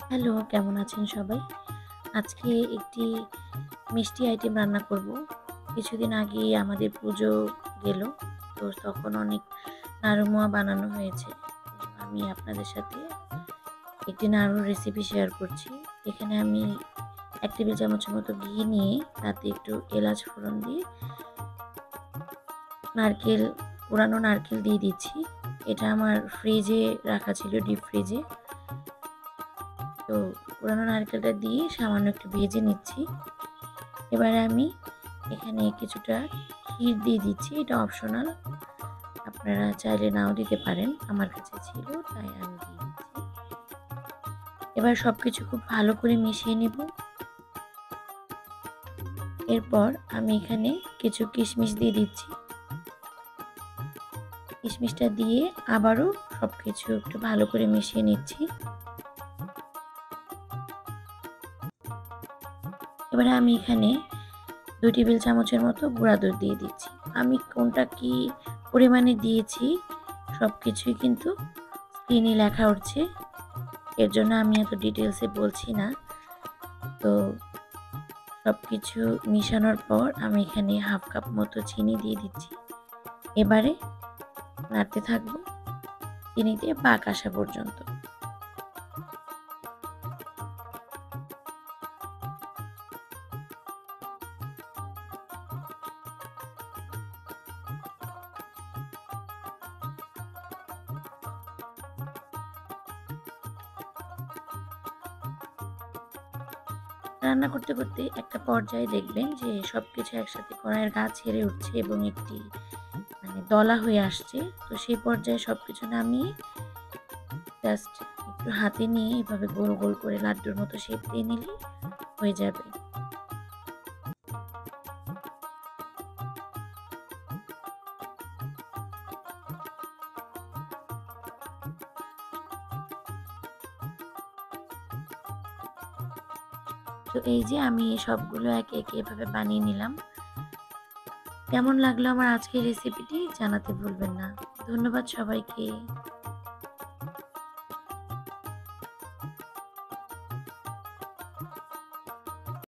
Hello, কেমন আছেন সবাই? আজকে একটি মিষ্টি আইটেম রান্না করব। কিছুদিন আগেই আমাদের পুজো গেল। তো তখন অনেক নাড়ু-মোয়া বানানো হয়েছে। তো আমি আপনাদের সাথে একটি নাড়ুর রেসিপি শেয়ার করছি। এখানে আমি ১ টেবিল চামচের মতো ঘি নিয়ে তাতে একটু এলাচ ফোড়ন দিয়ে নারকেল কোরানো নারকেল দিয়ে দিচ্ছি। এটা আমার ফ্রিজে রাখা ছিল, ডিপ ফ্রিজে। তো কোরানো নারকেলটা দিয়ে সামান্য একটু ভেজে নিচ্ছি। এবারে আমি এখানে কিছুটা ক্ষীর দিয়ে দিচ্ছি। এটা অপশনাল, আপনারা চাইলে নাও দিতে পারেন। আমার কাছে ছিল তাই আমি দিয়ে দিচ্ছি। এবার সবকিছু খুব ভালো করে মিশিয়ে নেব। এরপর আমি এখানে কিছু কিশমিশ দিয়ে দিচ্ছি। কিশমিশটা দিয়ে আবারও সবকিছু একটু ভালো করে মিশিয়ে নিচ্ছি। এবারে আমি এখানে ২ টেবিল চামচের মতো গুঁড়া দুধ দিয়ে দিচ্ছি। আমি কোনটা কি পরিমাণে দিয়েছি সবকিছুই কিন্তু স্ক্রিনে লেখা উঠছে। এর জন্য আমি এত ডিটেইলসে বলছি না। তো সবকিছু মিশানোর পর আমি এখানে ১/২ কাপ মতো চিনি দিয়ে দিচ্ছি। এবারে নাড়তে থাকবো চিনিতে পাক আসা পর্যন্ত। রান্না করতে করতে একটা পর্যায়ে দেখবেন যে সবকিছু একসাথে কড়াইয়ের গা ছেড়ে উঠছে এবং একটি দলা হয়ে আসছে। তো সেই পর্যায়ে সবকিছু নামিয়ে জাস্ট একটু হাতে নিয়ে এভাবে গোল গোল করে লাড্ডুর মতো শেপ দিয়ে নিলেই হয়ে যাবে। তো এই যে আমি সবগুলো একে একে এভাবে বানিয়ে নিলাম। কেমন লাগলো আমার আজকের রেসিপিটি জানাতে ভুলবেন না। ধন্যবাদ সবাইকে।